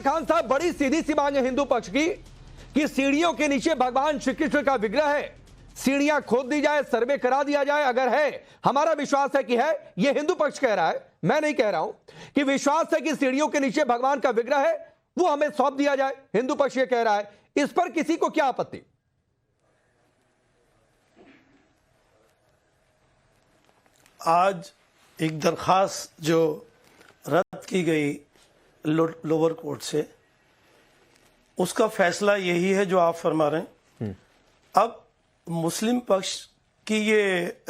खान साहब, बड़ी सीधी सी मांग है हिंदू पक्ष की कि सीढ़ियों के नीचे भगवान श्री कृष्ण का विग्रह है, सीढ़ियां खोद दी जाए, सर्वे करा दिया जाए। अगर है, हमारा विश्वास है कि है, यह हिंदू पक्ष कह रहा है, मैं नहीं कह रहा हूं, कि विश्वास है कि सीढ़ियों के नीचे भगवान का विग्रह है, वो हमें सौंप दिया जाए। हिंदू पक्ष ये कह रहा है। इस पर किसी को क्या आपत्ति? आज एक दरखास्त जो रद्द की गई लोअर कोर्ट से, उसका फैसला यही है जो आप फरमा रहे हैं। अब मुस्लिम पक्ष की ये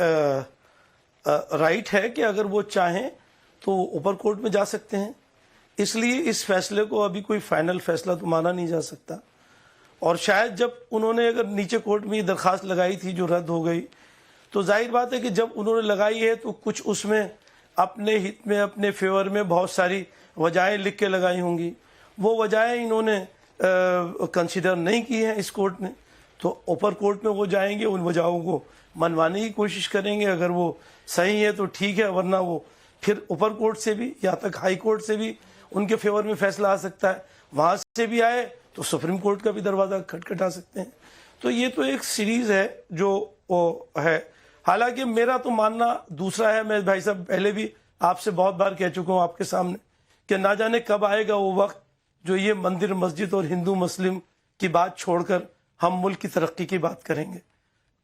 राइट है कि अगर वो चाहें तो ऊपर कोर्ट में जा सकते हैं, इसलिए इस फैसले को अभी कोई फाइनल फैसला तो माना नहीं जा सकता। और शायद जब उन्होंने अगर नीचे कोर्ट में ये दरखास्त लगाई थी जो रद्द हो गई, तो जाहिर बात है कि जब उन्होंने लगाई है तो कुछ उसमें अपने हित में, अपने फेवर में बहुत सारी वजहें लिख के लगाई होंगी। वो वजहें इन्होंने कंसिडर नहीं की हैं इस कोर्ट ने, तो ऊपर कोर्ट में वो जाएंगे, उन वजहों को मनवाने की कोशिश करेंगे। अगर वो सही है तो ठीक है, वरना वो फिर ऊपर कोर्ट से भी, यहाँ तक हाई कोर्ट से भी उनके फेवर में फैसला आ सकता है। वहाँ से भी आए तो सुप्रीम कोर्ट का भी दरवाज़ा खटखटा सकते हैं। तो ये तो एक सीरीज़ है जो वो है। हालांकि मेरा तो मानना दूसरा है। मैं भाई साहब पहले भी आपसे बहुत बार कह चुका हूँ आपके सामने कि ना जाने कब आएगा वो वक्त जो ये मंदिर मस्जिद और हिंदू मुस्लिम की बात छोड़कर हम मुल्क की तरक्की की बात करेंगे।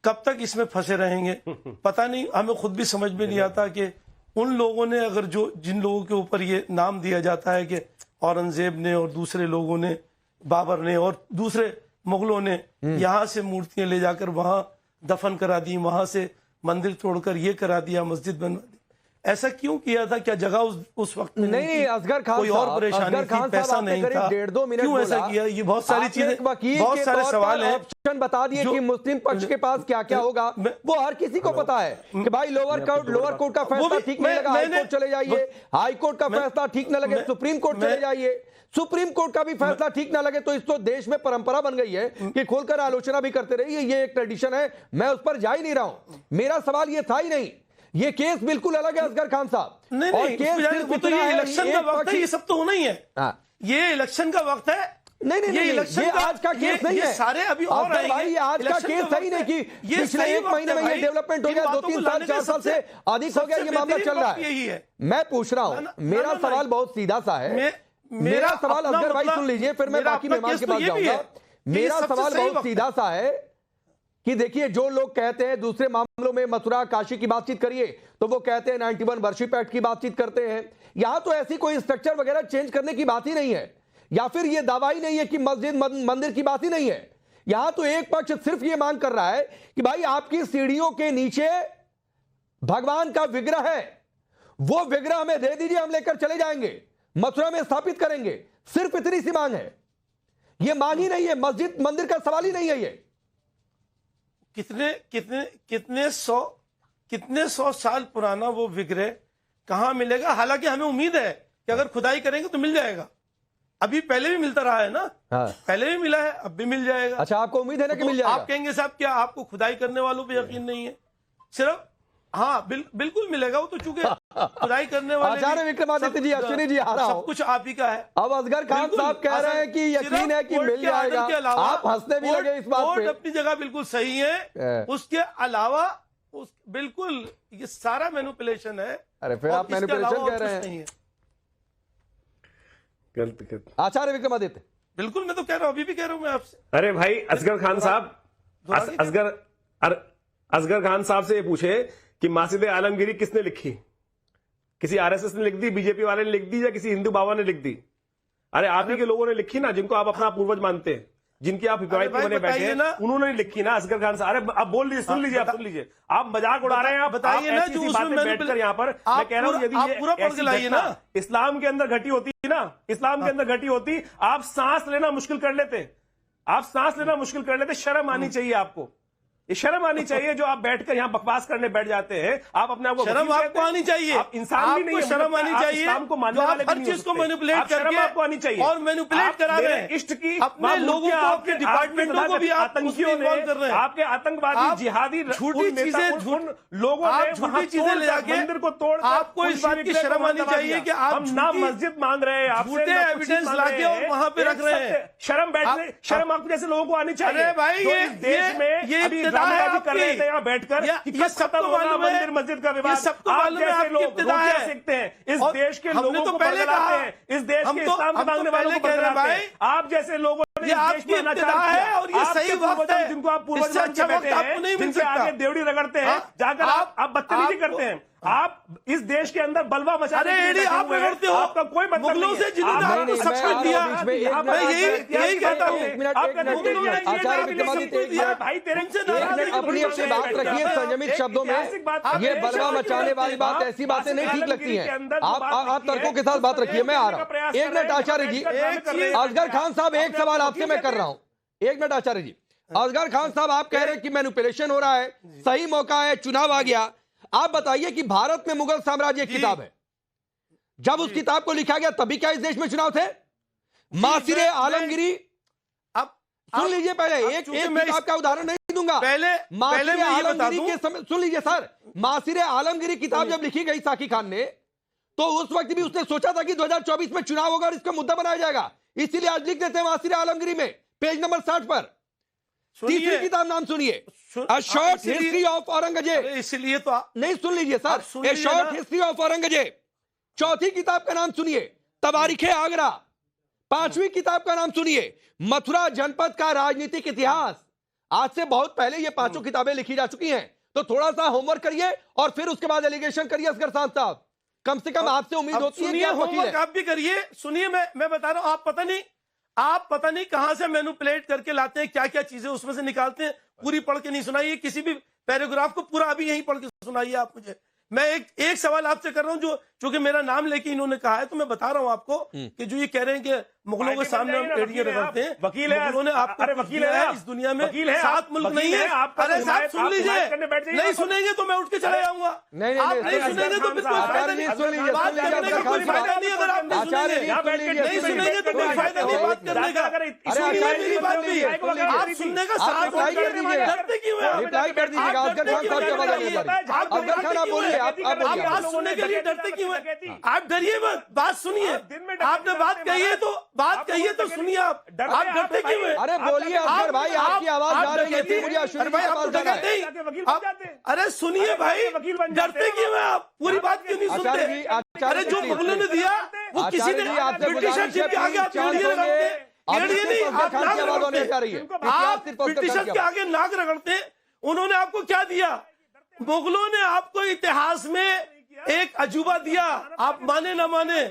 कब तक इसमें फंसे रहेंगे पता नहीं। हमें खुद भी समझ में नहीं आता कि उन लोगों ने, अगर जो जिन लोगों के ऊपर ये नाम दिया जाता है कि औरंगजेब ने और दूसरे लोगों ने, बाबर ने और दूसरे मुगलों ने यहाँ से मूर्तियां ले जाकर वहां दफन करा दी, वहां से मंदिर तोड़कर ये करा दिया, मस्जिद बनवा दी, ऐसा क्यों किया था? क्या जगह उस वक्त में नहीं, असगर खान कोई और परेशानी थी, पैसा नहीं था, 1.5-2 मिनट क्यों ऐसा किया? ये बहुत सारी चीजें, बहुत सारे सवाल हैं। ऑप्शन बता दिए कि मुस्लिम पक्ष के पास क्या क्या होगा, वो हर किसी को पता है कि भाई लोअर कोर्ट का फैसला ठीक नहीं लगा, हाई कोर्ट चले जाइए, हाई कोर्ट का फैसला ठीक न लगे सुप्रीम कोर्ट चले जाइए, सुप्रीम कोर्ट का भी फैसला ठीक ना लगे तो इस तो देश में परंपरा बन गई है कि खोलकर आलोचना भी करते रहिए, ये एक ट्रेडिशन है। मैं उस पर जा ही नहीं रहा हूं। मेरा सवाल ये था ही नहीं। ये केस बिल्कुल अलग है असगर खान साहब। नहीं, केस तो ये इलेक्शन का वक्त है, ये सब तो होना ही है। ये इलेक्शन का वक्त है। नहीं, ये इलेक्शन आज का केस नहीं है। सारे अभी और आएंगे। भाई आज का केस सही नहीं कि पिछले 1 महीने में ये डेवलपमेंट हो गया, 2-3 साल 4 साल से अधिक हो गया, ये मामला चल रहा है। मैं पूछ रहा हूं, मेरा सवाल बहुत सीधा सा है। मेरा सवाल असगर भाई सुन लीजिए, फिर मैं बाकी मेहमान के पास जाऊंगा। मेरा सवाल बहुत सीधा सा है कि देखिए, जो लोग कहते हैं दूसरे मामलों में मथुरा काशी की बातचीत करिए तो वो कहते हैं 91 वर्शिप एक्ट की बातचीत करते हैं। यहां तो ऐसी कोई स्ट्रक्चर वगैरह चेंज करने की बात ही नहीं है, या फिर ये दावा ही नहीं है कि मस्जिद मंदिर की बात ही नहीं है। यहां तो एक पक्ष सिर्फ ये मांग कर रहा है कि भाई आपकी सीढ़ियों के नीचे भगवान का विग्रह है, वो विग्रह हमें दे दीजिए, हम लेकर चले जाएंगे, मथुरा में स्थापित करेंगे। सिर्फ इतनी सी मांग है। यह मांग ही नहीं है, मस्जिद मंदिर का सवाल ही नहीं है। ये कितने सौ साल पुराना वो विग्रह कहां मिलेगा? हालांकि हमें उम्मीद है कि अगर खुदाई करेंगे तो मिल जाएगा। अभी पहले भी मिलता रहा है ना। पहले भी मिला है, अब भी मिल जाएगा। अच्छा, आपको उम्मीद है ना कि मिल जाएगा? आप कहेंगे साहब क्या आपको खुदाई करने वालों पे यकीन नहीं है? सिर्फ हाँ, बिल्कुल मिलेगा। वो तो चूंकि खुदाई करने वाले आचार्य विक्रमादित्य जी, अश्विनी जी आ रहा हो, सब कुछ आप ही का है। अब असगर खान साहब कह रहे हैं कि यकीन है कि मिल जाएगा। आप हंसने भी लगे इस बात पे। कोर्ट अपनी जगह बिल्कुल सही है, उसके अलावा बिल्कुल ये सारा मैनिपुलेशन है। अरे फिर आप मैनिपुलेशन कह रहे हैं। गलत आचार्य विक्रमादित्य, बिल्कुल मैं तो कह रहा हूं, अभी भी कह रहा हूं मैं आपसे। अरे भाई असगर खान साहब, असगर खान साहब से ये पूछे कि मासिद आलमगीरी किसने लिखी? किसी आरएसएस ने लिख दी, बीजेपी वाले ने लिख दी, या किसी हिंदू बाबा ने लिख दी? अरे आप ही के लोगों ने लिखी ना, जिनको आप अपना पूर्वज मानते हैं, जिनकी आप हिफायत बने बैठे हैं, उन्होंने लिखी ना असगर खान साहब। अरे आप बोल लीजिए, सुन लीजिए, आप सुन लीजिए। आप मजाक उड़ा रहे हैं। आप बताइए ना जो उसमें बैठकर यहाँ पर मैं कह रहा हूँ, यदि ये पूरा पढ़ के लाइए ना। इस्लाम के अंदर घटी होती ना, इस्लाम के अंदर घटी होती, आप सांस लेना मुश्किल कर लेते, आप सांस लेना मुश्किल कर लेते। शर्म आनी चाहिए आपको। ये शर्म आनी चाहिए जो आप बैठकर यहाँ बकवास करने बैठ जाते हैं। आप अपने आप को शर्म आपको आनी चाहिए। आप इंसान भी नहीं है, शर्म आनी चाहिए। इस्लाम को मानने आप वाले भी हर नहीं चीज हो को सकते। मैनिपुलेट आप शर्म करके आपको आनी चाहिए और मैनिपुलेट करा रहे हैं। इष्ट की अपने लोगों को, आपके डिपार्टमेंटों को भी आप आतंकियों उसमें involve कर रहे ने, हैं। आपके आतंकवादी जिहादी झूठी चीजें, लोगों आप ने झूठी चीजें ले जाके मंदिर को तोड़, आपको इस बात की शर्म आनी चाहिए कि आप हम ना मस्जिद मांग रहे हैं, आपसे झूठे ना कुछ एविडेंस मांग लाके रहे और हैं। वहां पे रख रहे हैं। शर्म बैठने, शर्म आपको जैसे लोगों को आनी चाहिए। अरे भाई, जो ये इस देश में ये अभी इब्तिदा है ड्रामेबाजी कर रहे थे आपकी। यहाँ बैठकर कि ये कब सबको खत्म होगा मालूम है। मंदिर मस्जिद का विवाद। ये सबको आप मालूम है जैसे आपकी लोग इब्तिदा रोटियां है। सेकते हैं, इस और देश के हमने लोगों तो को पहले बरगलाते कहा, हैं, इस देश हम के तो- इस्लाम हम के तो मांगने वालों पहले को कह रहे हैं बरगलाते भाई, हैं। आप जैसे लोगों ने ये इस देश आपकी पर अनाचार इब्तिदा किया। है और ये आपके सही वक्त पूर्वज है। जिनको आप पूर्वज इससे मान के अच्छा वक्त बैठे आपको हैं, नहीं मिल जिनके सकता। आगे देवड़ी रगड़ते हैं, हाँ, जाकर आप बदतमीजी करते हैं। आप इस देश के अंदर बलवा मचाने के लिए एडी बैठे आप हुए हैं। रगड़ते हो। आपका कोई मतलब मुगलों नहीं से है। जिन्होंने आप- आपको नहीं, सब मैं कुछ आ दिया, रहा हूं बीच में, एक मैं मिनट, यही कहता हूँ। एक मिनट, आपका एक मुगलों ने मिनट, आचार्य विक्रमादित्य, भाई तेरे उनसे एक नाराज मिनट है, अपनी अपनी बात रखिए संयमित शब्दों में। ये बलवा मचाने वाली बात, ऐसी बातें नहीं ठीक लगती हैं। आप तर्कों के साथ बात रखिए, मैं आ रहा हूं। एक मिनट आचार्य जी, असगर खान साहब, एक सवाल आपसे मैं कर रहा हूं। एक मिनट आचार्य जी, असगर खान साहब, आप कह रहे हैं कि मैनिपुलेशन हो रहा है, सही मौका है, चुनाव आ गया। आप बताइए कि भारत में मुगल साम्राज्य एक किताब है, जब उस किताब को लिखा गया तभी क्या इस देश में चुनाव थे? मासिर आलमगिरी, अब सुन लीजिए पहले, एक किताब का उदाहरण नहीं दूंगा। पहले मासिर मैं ये बता आलमगिरी दूं, के समय, सुन लीजिए सर, मासिर आलमगिरी किताब जब लिखी गई साकी खान ने, तो उस वक्त भी उसने सोचा था कि 2024 में चुनाव होगा और इसका मुद्दा बनाया जाएगा। इसीलिए आज लिख देते हैं मासिर आलमगिरी में, पेज नंबर 60 पर। तीसरी किताब नाम सुनिए, a short history of Aurangzeb. इसलिए तो नहीं, सुन लीजिए सर, सुन ए लीजिए शॉर्ट ना। History of Aurangzeb. चौथी किताब का नाम सुनिए, तवारीखे आगरा। पांचवी किताब का नाम सुनिए, मथुरा जनपद का राजनीतिक इतिहास। आज से बहुत पहले ये पांचों किताबें लिखी जा चुकी हैं, तो थोड़ा सा होमवर्क करिए और फिर उसके बाद एलिगेशन करिए असगर खान साहब। कम से कम आपसे उम्मीद होती है कि आप वकील हैं। आप भी करिए। सुनिए, मैं बता रहा हूं, आप पता नहीं कहां से मैनिपुलेट करके लाते हैं, क्या क्या चीजें उसमें से निकालते हैं। पूरी पढ़ के नहीं सुनाइए, किसी भी पैराग्राफ को पूरा अभी यहीं पढ़ के सुनाइए आप मुझे। मैं एक सवाल आपसे कर रहा हूं, जो कि मेरा नाम लेके इन्होंने कहा है, तो मैं बता रहा हूं आपको कि जो ये कह रहे हैं कि मुगलों के सामने हम एड़ियां रगड़ते हैं। वकील है, मुगलों ने आपको अरे वकील है, इस दुनिया में वकील है, 7 मुल्क वकील नहीं है, है। आपका अरे तो साहब हिमायत- सुन आप लीजिए, हिमायत करने बैठ जाइए, नहीं आप- सुनेंगे तो मैं उठ के चला जाऊंगा। नहीं, आप नहीं, नहीं नहीं, सुनेंगे तो फिर कोई आचार्य फायदा जी, नहीं। सुन लीजिए, बात सुन लीजिए, करने का असगर कोई खान फायदा साहब। नहीं अगर आप नहीं आचार्य सुनेंगे। जी, सुन लीजिए, नहीं सुनेंगे तो कोई फायदा नहीं बात करने का। सुनिए मेरी बात भी, आप सुनने का आप साथ रिप्लाई कर दीजिए। डरते क्यों हैं? रिप्लाई कर दीजिएगा, असगर खान साहब की आवाज आनी चाहिए। असगर खान आप बोलिए, आप आप बोलिए। बात सुनने के लिए डरते क्यों हैं? आप डरिए मत, बात सुनिए। आपने बात कही है तो सुनिए। आप डरते क्यों हैं? अरे बोलिए असगर भाई, आपकी आवाज जा रही है, फिर मुझे अश्विनी भाई के आप पास तो जाना है। डरते ही। अरे सुनिए भाई, डरते क्यों हैं आप? पूरी बात क्यों नहीं आचार्य जी, सुनते? आचार्य अरे जो जी, मुगलों ने दिया वो किसी आचार्य ने जी, आपसे ब्रिटिशरशिप के आगे आप चांस एड़ियां होंगे। रगड़ते, अब एड़ियां सिर्फ नहीं, असगर आप खान की नाक आवाज होने जा रही है। रगड़ते। आप आप सिर्फ असगर खान ब्रिटिशर्स की के आवाज। आगे नाक रगड़ते। उन्होंने आपको क्या दिया? मुगलों ने आपको इतिहास में एक अजूबा दिया, आप माने ना माने।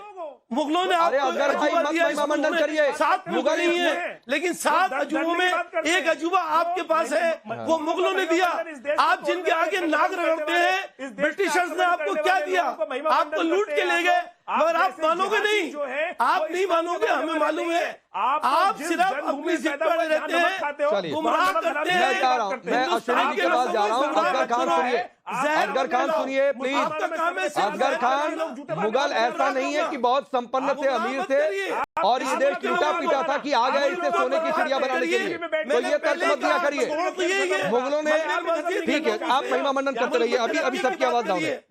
मुगलों ने अरे आपको अगर भाई अजूबा मत दिया, महिमा मंडन इसमें करिए। 7 मुगल मुगल नहीं है, लेकिन 7 अजूबों में एक अजूबा आपके पास है, वो मुगलों ने दिया। आप जिनके आगे नाक रगड़ते हैं, ब्रिटिशर्स ने आपको क्या दिया? आपको लूट के ले गए, मगर आप मानोगे नहीं। आप नहीं मानोगे, हमें मालूम है। आप सिर्फ अपनी जिद पर रहते हैं, चलिए। गुमराह करते मैं हैं। जा रहा हूं, मैं अश्विनी जी के पास जा रहा हूं। असगर खान सुनिए, असगर खान सुनिए प्लीज। आपका काम है सिर्फ असगर खान, मुगल ऐसा नहीं है कि बहुत संपन्न थे, अमीर थे और ये देश टूटा पीटा था कि आ गए इसे सोने की चिड़िया बनाने के लिए। तो ये तर्क मत दिया करिए। मुगलों ने, ठीक है, आप महिमा मंडन करते रहिए, अभी सबकी आवाज डाउन है।